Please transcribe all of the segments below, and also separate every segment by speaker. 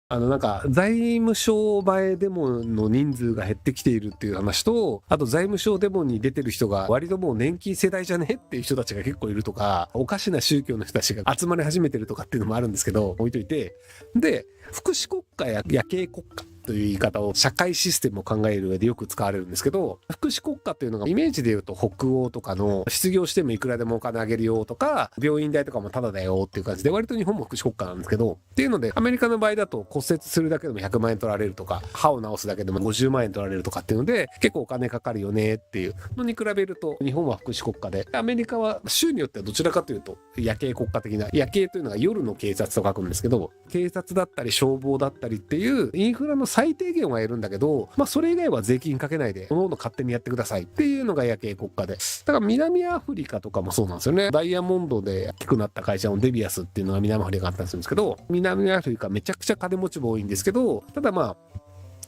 Speaker 1: なんか財務省前デモの人数が減ってきているっていう話と、あと財務省デモに出てる人が割ともう年金世代じゃねっていう人たちが結構いるとか、おかしな宗教の人たちが集まり始めてるとかっていうのもあるんですけど、置いといて。で、福祉国家や夜景国家という言い方を社会システムを考える上でよく使われるんですけど、福祉国家っていうのがイメージで言うと北欧とかの失業してもいくらでもお金あげるよとか、病院代とかもタダだよっていう感じで、割と日本も福祉国家なんですけど、っていうのでアメリカの場合だと骨折するだけでも100万円取られるとか、歯を治すだけでも50万円取られるとかっていうので結構お金かかるよねっていうのに比べると、日本は福祉国家で、アメリカは州によってはどちらかというと夜景国家的な、夜景というのが夜の警察と書くんですけど、警察だったり消防だったりっていうインフラの最低限は得るんだけど、それ以外は税金かけないで各々勝手にやってくださいっていうのが夜景国家で、だから南アフリカとかもそうなんですよね。ダイヤモンドで大きくなった会社のデビアスっていうのが南アフリカだったりするんですけど、南アフリカめちゃくちゃ金持ちも多いんですけど、ただ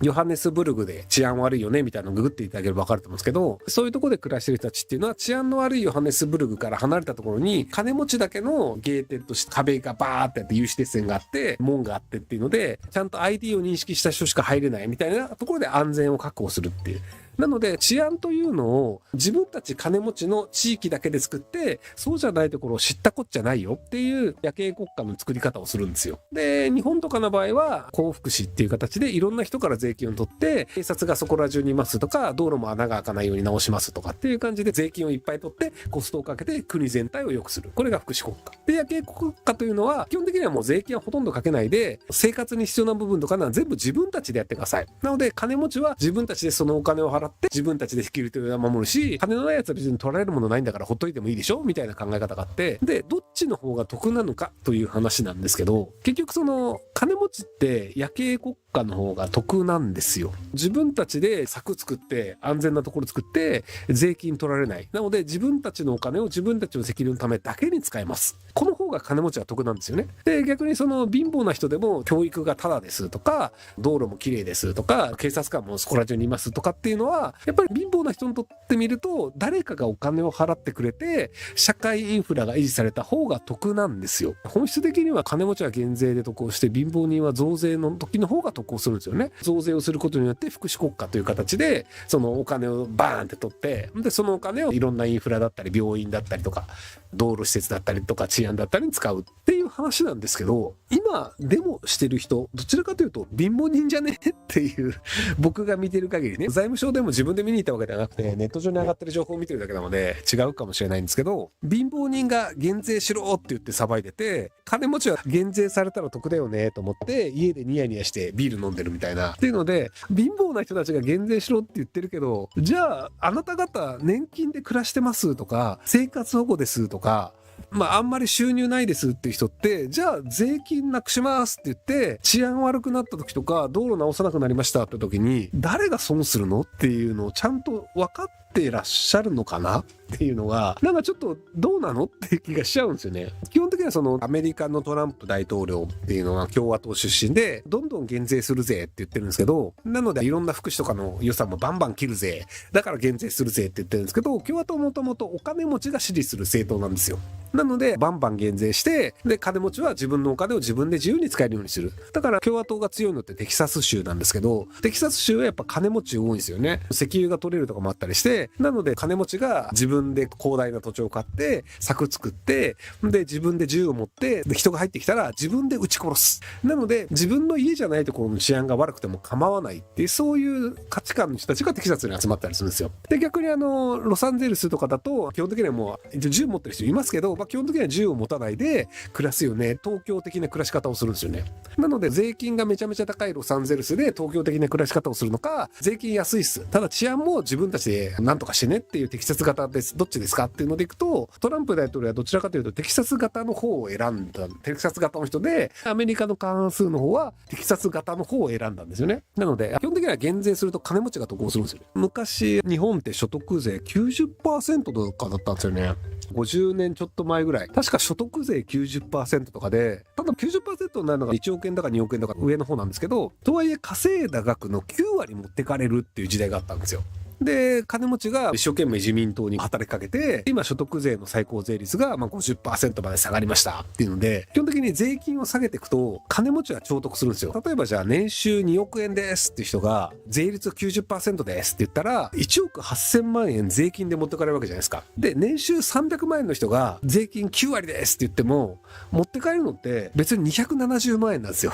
Speaker 1: ヨハネスブルグで治安悪いよねみたいなのをググっていただければ分かると思うんですけど、そういうところで暮らしてる人たちっていうのは治安の悪いヨハネスブルグから離れたところに金持ちだけのゲーテッドした壁がバーってあって有刺鉄線があって門があってっていうので、ちゃんと ID を認識した人しか入れないみたいなところで安全を確保するっていう。なので治安というのを自分たち金持ちの地域だけで作って、そうじゃないところを知ったこっちゃないよっていう夜景国家の作り方をするんですよ。で、日本とかの場合は幸福祉っていう形でいろんな人から税金を取って、警察がそこら中にいますとか、道路も穴が開かないように直しますとかっていう感じで税金をいっぱい取ってコストをかけて国全体を良くする。これが福祉国家。で、夜景国家というのは基本的にはもう税金はほとんどかけないで、生活に必要な部分とかは全部自分たちでやってください。なので金持ちは自分たちでそのお金を払って自分たちでセキュリティを守るし、金のないやつは別に取られるものないんだからほっといてもいいでしょみたいな考え方があって、で、どっちの方が得なのかという話なんですけど、結局その金持ちって夜景国家の方が得なんですよ。自分たちで柵作って安全なところ作って税金取られない。なので自分たちのお金を自分たちの責任のためだけに使えます。この方が金持ちは得なんですよね。で、逆にその貧乏な人でも教育がタダですとか、道路も綺麗ですとか、警察官もそこら中にいますとかっていうのは、やっぱり貧乏な人にとってみると、誰かがお金を払ってくれて社会インフラが維持された方が得なんですよ。本質的には金持ちは減税で得をして貧乏人は増税の時の方が得をするんですよね。増税をすることによって福祉国家という形でそのお金をバーンって取って、でそのお金をいろんなインフラだったり病院だったりとか道路施設だったりとか治安だったりに使うっていう話なんですけど、今デモしてる人どちらかというと貧乏人じゃねっていう僕が見てる限りね、財務省でも自分で見に行ったわけではなくてネット上に上がってる情報を見てるだけなので違うかもしれないんですけど、貧乏人が減税しろって言って騒いでて、金持ちは減税されたら得だよねと思って家でニヤニヤしてビール飲んでるみたいなっていうので、貧乏な人たちが減税しろって言ってるけど、じゃああなた方年金で暮らしてますとか生活保護ですとか、あんまり収入ないですっていう人って、じゃあ税金なくしますって言って治安悪くなった時とか道路直さなくなりましたって時に誰が損するのっていうのをちゃんと分かっていらっしゃるのかなっていうのがなんかちょっとどうなのっていう気がしちゃうんですよね。基本的にはそのアメリカのトランプ大統領っていうのは共和党出身でどんどん減税するぜって言ってるんですけど、なのでいろんな福祉とかの予算もバンバン切るぜ、だから減税するぜって言ってるんですけど、共和党もともとお金持ちが支持する政党なんですよ。なのでバンバン減税して、で金持ちは自分のお金を自分で自由に使えるようにする。だから共和党が強いのってテキサス州なんですけど、テキサス州はやっぱ金持ち多いんですよね。石油が取れるとかもあったりして、なので金持ちが自分で広大な土地を買って柵作って、で自分で銃を持って、で人が入ってきたら自分で撃ち殺す。なので自分の家じゃないところの治安が悪くても構わないっていう、そういう価値観の人たちがテキサスに集まったりするんですよ。で逆にロサンゼルスとかだと基本的にはもう銃持ってる人いますけど、基本的には銃を持たないで暮らすよね。東京的な暮らし方をするんですよね。なので税金がめちゃめちゃ高いロサンゼルスで東京的な暮らし方をするのか、税金安いっす、ただ治安も自分たちで何とかしてねっていうテキサス型です、どっちですかっていうのでいくと、トランプ大統領はどちらかというとテキサス型の方を選んだ、テキサス型の人で、アメリカの過半数の方はテキサス型の方を選んだんですよね。なので基本的には減税すると金持ちが得をするんですよね。昔日本って所得税 90% とかだったんですよね。50年ちょっと前ぐらい、確か所得税 90% とかで、ただ 90% になるのが1億円だか2億円だか上の方なんですけど、とはいえ稼いだ額の9割持ってかれるっていう時代があったんですよ。で、金持ちが一生懸命自民党に働きかけて、今所得税の最高税率が50% まで下がりましたっていうので、基本的に税金を下げていくと、金持ちは超得するんですよ。例えばじゃあ年収2億円ですっていう人が、税率 90% ですって言ったら、1億8000万円税金で持ってかれるわけじゃないですか。で、年収300万円の人が税金9割ですって言っても、持って帰るのって別に270万円なんですよ。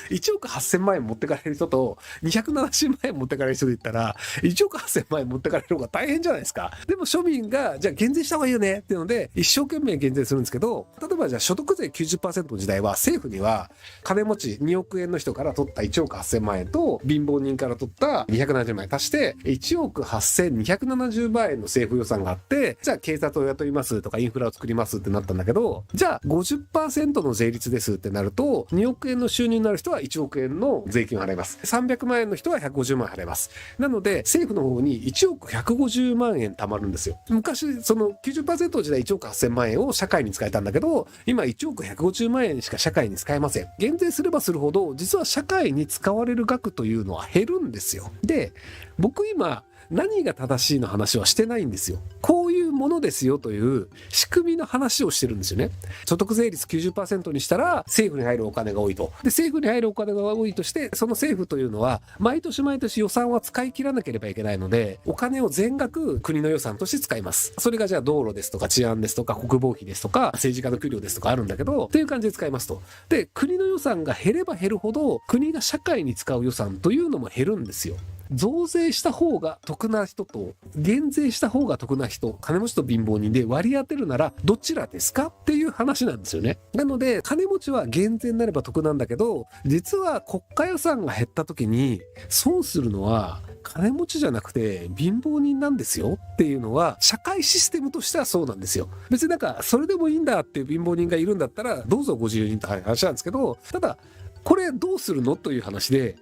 Speaker 1: 1億8000万円持ってかれる人と270万円持ってかれる人で言ったら、1億8000万円持ってかれる方が大変じゃないですか。でも庶民が、じゃあ減税した方がいいよねっていうので、一生懸命減税するんですけど、例えばじゃあ所得税 90% の時代は政府には、金持ち2億円の人から取った1億8000万円と、貧乏人から取った270万円足して、1億8270万円の政府予算があって、じゃあ警察を雇いますとかインフラを作りますってなったんだけど、じゃあ 50% の税率ですってなると、2億円の収入になる人は1億円の税金を払います。300万円の人は150万円払います。なので、政府の方に1億150万円貯まるんですよ。昔、その 90% の時代1億8000万円を社会に使えたんだけど、今1億150万円しか社会に使えません。減税すればするほど、実は社会に使われる額というのは減るんですよ。で、僕今、何が正しいの話はしてないんですよ。こういうものですよという仕組みの話をしてるんですよね。所得税率 90% にしたら政府に入るお金が多いと。で、政府に入るお金が多いとして、その政府というのは毎年毎年予算は使い切らなければいけないので、お金を全額国の予算として使います。それがじゃあ道路ですとか治安ですとか国防費ですとか政治家の給料ですとかあるんだけど、っていう感じで使いますと。で、国の予算が減れば減るほど国が社会に使う予算というのも減るんですよ。増税した方が得な人と減税した方が得な人、金持ちと貧乏人で割り当てるならどちらですかっていう話なんですよね。なので金持ちは減税になれば得なんだけど、実は国家予算が減った時に損するのは金持ちじゃなくて貧乏人なんですよっていうのは社会システムとしてはそうなんですよ。別になんかそれでもいいんだっていう貧乏人がいるんだったらどうぞご自由にという話なんですけど、ただこれどうするのという話で、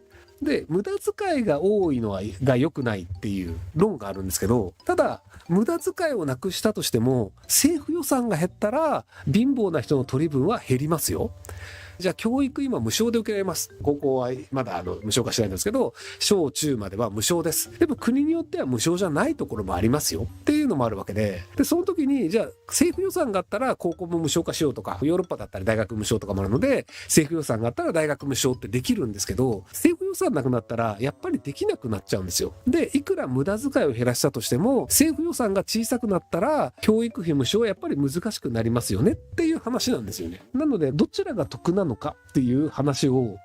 Speaker 1: 無駄遣いが多いのが良くないっていう論があるんですけど、ただ無駄遣いをなくしたとしても政府予算が減ったら貧乏な人の取り分は減りますよ。じゃあ教育今無償で受けられます。高校はまだ無償化してないんですけど、小中までは無償です。でも国によっては無償じゃないところもありますよっていうのもあるわけで、その時にじゃあ政府予算があったら高校も無償化しようとか、ヨーロッパだったら大学無償とかもあるので、政府予算があったら大学無償ってできるんですけど、政府予算なくなったらやっぱりできなくなっちゃうんですよ。で、いくら無駄遣いを減らしたとしても、政府予算が小さくなったら教育費無償はやっぱり難しくなりますよねっていう話なんですよね。なのでどちらが得なのかっていう話を、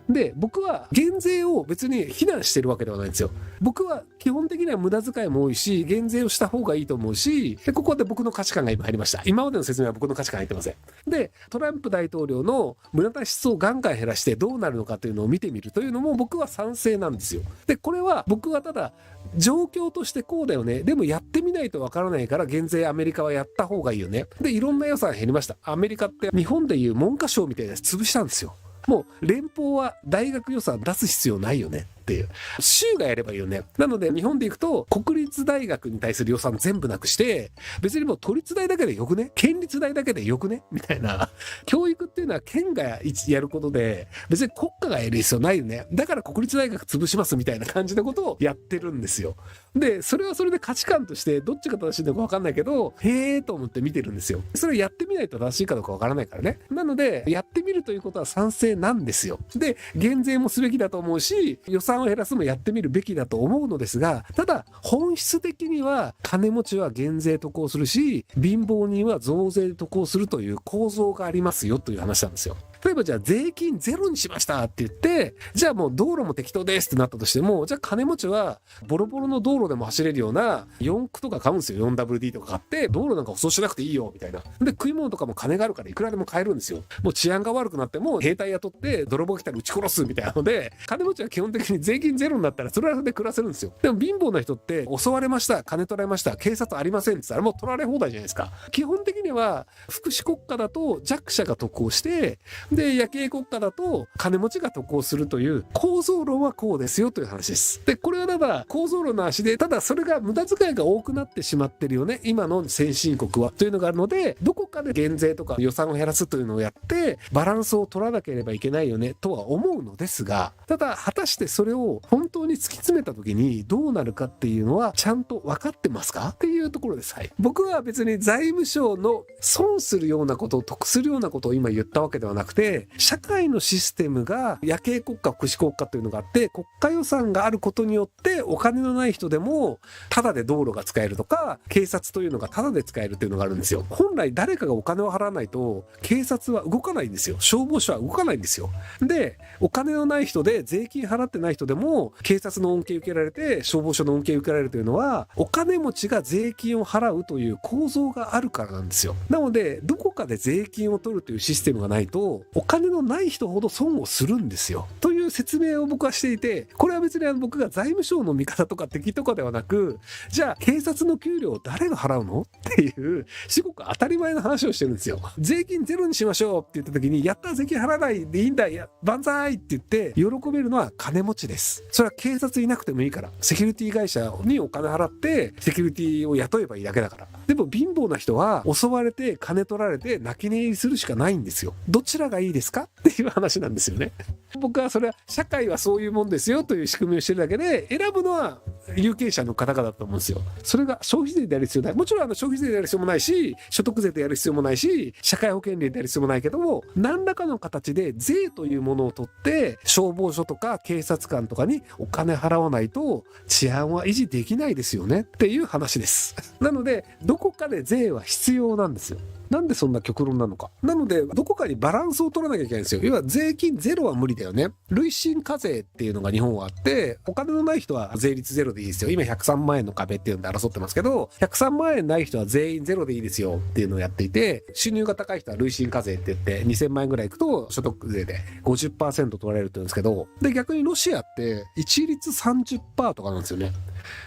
Speaker 1: で僕は減税を別に非難してるわけではないんですよ。僕は基本的には無駄遣いも多いし減税をした方がいいと思うし、でここで僕の価値観が今入りました。今までの説明は僕の価値観入ってません。でトランプ大統領の無駄な支出をガンガン減らしてどうなるのかというのを見てみるというのも僕は賛成なんですよ。でこれは僕はただ状況としてこうだよね、でもやってみないとわからないから減税アメリカはやった方がいいよね。でいろんな予算減りました。アメリカって日本でいう文科省みたいなやつ潰したんですよ。もう連邦は大学予算出す必要ないよねっていう。州がやればいいよね。なので日本で行くと国立大学に対する予算全部なくして、別にもう都立大だけでよくね、県立大だけでよくねみたいな。教育っていうのは県がやることで、別に国家がやる必要ないよね。だから国立大学潰しますみたいな感じのことをやってるんですよ。でそれはそれで価値観としてどっちが正しいのか分かんないけど、へーと思って見てるんですよ。それをやってみないと正しいかどうか分からないからね。なのでやってみるということは賛成なんですよ。で減税もすべきだと思うし、予算を減らすもやってみるべきだと思うのですが、ただ本質的には金持ちは減税得をするし、貧乏人は増税得をするという構造がありますよという話なんですよ。例えばじゃあ税金ゼロにしましたって言って、じゃあもう道路も適当ですってなったとしても、じゃあ金持ちはボロボロの道路でも走れるような4駆とか買うんですよ。 4WD とか買って道路なんか舗装しなくていいよみたいな。で食い物とかも金があるからいくらでも買えるんですよ。もう治安が悪くなっても兵隊雇って泥棒来たら撃ち殺すみたいなので、金持ちは基本的に税金ゼロになったらそれはそれで暮らせるんですよ。でも貧乏な人って襲われました、金取られました、警察ありませんって言ったらもう取られ放題じゃないですか。基本的には福祉国家だと弱者が得をして、で、夜景国家だと金持ちが得をするという構造論はこうですよという話です。で、これはただ構造論の足で、ただそれが無駄遣いが多くなってしまってるよね、今の先進国はというのがあるので、どこかで減税とか予算を減らすというのをやってバランスを取らなければいけないよねとは思うのですが、ただ果たしてそれを本当に突き詰めた時にどうなるかっていうのはちゃんと分かってますかっていうところです。はい。僕は別に財務省の損するようなことを得するようなことを今言ったわけではなくて、社会のシステムが夜景国家、福祉国家というのがあって、国家予算があることによってお金のない人でもタダで道路が使えるとか、警察というのがタダで使えるというのがあるんですよ。本来誰かがお金を払わないと警察は動かないんですよ。消防署は動かないんですよ。で、お金のない人で税金払ってない人でも警察の恩恵受けられて消防署の恩恵受けられるというのは、お金持ちが税金を払うという構造があるからなんですよ。なのでどこかで税金を取るというシステムがないとお金のない人ほど損をするんですよという説明を僕はしていて、これは別に僕が財務省の味方とか敵とかではなく、じゃあ警察の給料を誰が払うのっていう至極当たり前の話をしてるんですよ。税金ゼロにしましょうって言った時に、やったら税金払わないでいいんだ、いや万歳って言って喜べるのは金持ちです。それは警察いなくてもいいから、セキュリティ会社にお金払ってセキュリティを雇えばいいだけだから。でも貧乏な人は襲われて金取られて泣き寝入りするしかないんですよ。どちらがいいですかっていう話なんですよね。僕はそれは社会はそういうもんですよという仕組みをしてるだけで、選ぶのは有権者の方々だと思うんですよ。それが消費税でやる必要ない。もちろん消費税でやる必要もないし、所得税でやる必要もないし、社会保険料でやる必要もないけども、何らかの形で税というものを取って消防署とか警察官とかにお金払わないと治安は維持できないですよねっていう話です。なのでどこかで税は必要なんですよ。なんでそんな極論なのか。なのでどこかにバランスを取らなきゃいけないんですよ。要は税金ゼロは無理だよね。累進課税っていうのが日本はあって、お金のない人は税率ゼロでいいですよ。今103万円の壁っていうので争ってますけど、103万円ない人は全員ゼロでいいですよっていうのをやっていて、収入が高い人は累進課税って言って2000万円ぐらいいくと所得税で 50% 取られるって言うんですけど、で逆にロシアって一律 30% とかなんですよね。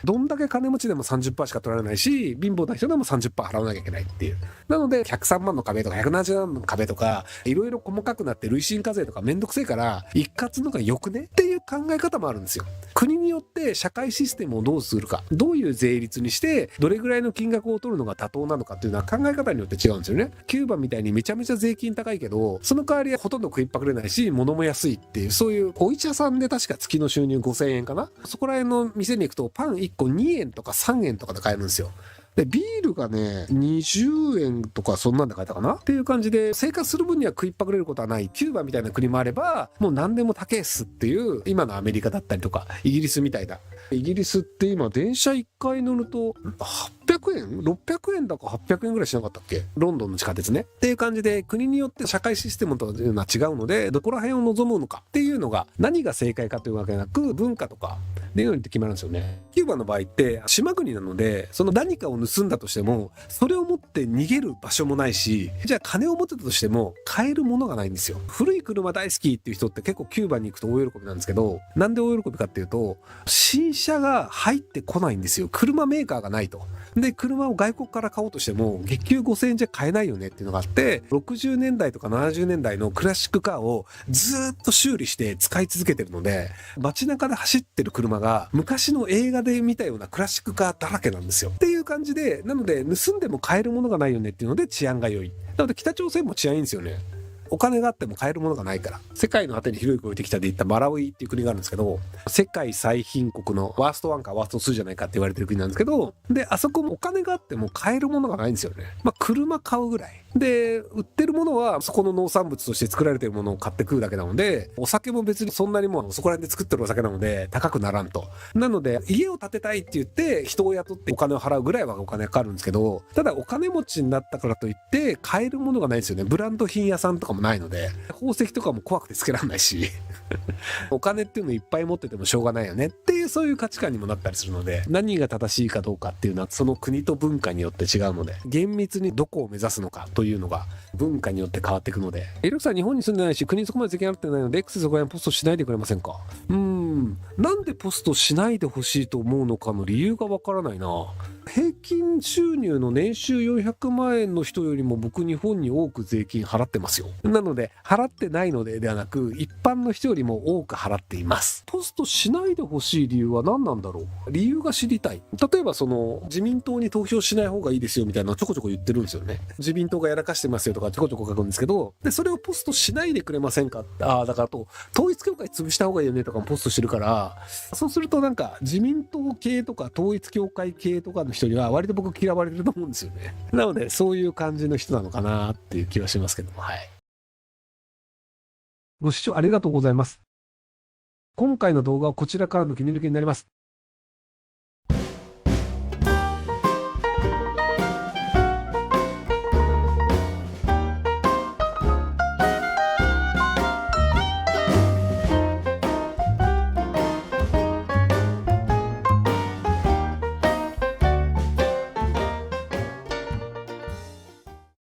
Speaker 1: どんだけ金持ちでも 30% しか取られないし、貧乏な人でも 30% 払わなきゃいけないっていう。なので103万の壁とか170万の壁とかいろいろ細かくなって累進課税とかめんどくせえから一括のがよくねっていう考え方もあるんですよ。国によって社会システムをどうするか、どういう税率にしてどれぐらいの金額を取るのが妥当なのかっていうのは考え方によって違うんですよね。キューバみたいにめちゃめちゃ税金高いけど、その代わりほとんど食いっぱくれないし物も安いっていう、そういうお医者さんで確か月の収入5000円かな、そこら辺の店に行くとパン1個2円とか3円とかで買えるんですよ。でビールがね20円とかそんなんで買えたかなっていう感じで、生活する分には食いっぱくれることはない。キューバみたいな国もあればもう何でも高えっすっていう今のアメリカだったりとかイギリスみたいな。イギリスって今電車1回乗ると800円 ?600 円だか800円ぐらいしなかったっけ、ロンドンの地下鉄ねっていう感じで、国によって社会システムというのは違うので、どこら辺を望むのかっていうのが何が正解かというわけでなく、文化とかでいうのにって決まるんですよね。キューバの場合って島国なので、その何かを盗んだとしてもそれを持って逃げる場所もないし、じゃあ金を持ってたとしても買えるものがないんですよ。古い車大好きっていう人って結構キューバに行くと大喜びなんですけど、なんで大喜びかっていうと、新車が入ってこないんですよ。車メーカーがないと。で車を外国から買おうとしても月給5000円じゃ買えないよねっていうのがあって、60年代とか70年代のクラシックカーをずっと修理して使い続けてるので、街中で走ってる車が昔の映画で見たようなクラシックカーだらけなんですよっていう感じで、なので盗んでも買えるものがないよねっていうので治安が良い。なので北朝鮮も治安いいんですよね。お金があっても買えるものがないから。世界の果てに広い声できたで言ったマラウイっていう国があるんですけど、世界最貧国のワースト1かワースト2じゃないかって言われてる国なんですけど、であそこもお金があっても買えるものがないんですよね。車買うぐらいで、売ってるものはそこの農産物として作られてるものを買って食うだけなので、お酒も別にそんなにもうそこら辺で作ってるお酒なので高くならんと。なので家を建てたいって言って人を雇ってお金を払うぐらいはお金かかるんですけど、ただお金持ちになったからといって買えるものがないんですよね。ブランド品屋さんとかもないので、宝石とかも怖くてつけらんないしお金っていうのいっぱい持っててもしょうがないよねっていう、そういう価値観にもなったりするので、何が正しいかどうかっていうのはその国と文化によって違うので、厳密にどこを目指すのかというのが文化によって変わっていくので、エルクさん日本に住んでないし国にそこまで責任あってないので X そこら辺ポストしないでくれませんか。なんでポストしないでほしいと思うのかの理由がわからないな。平均収入の年収400万円の人よりも僕日本に多く税金払ってますよ。なので払ってないのでではなく一般の人よりも多く払っています。ポストしないでほしい理由は何なんだろう。理由が知りたい。例えば自民党に投票しない方がいいですよみたいなのをちょこちょこ言ってるんですよね。自民党がやらかしてますよとかちょこちょこ書くんですけど、でそれをポストしないでくれませんか。だから統一教会潰した方がいいよねとかもポストしてるから、そうするとなんか自民党系とか統一教会系とかの人には割と僕嫌われると思うんですよね。なのでそういう感じの人なのかなっていう気はしますけども、はい。ご視聴ありがとうございます。今回の動画はこちらからの切り抜きになります。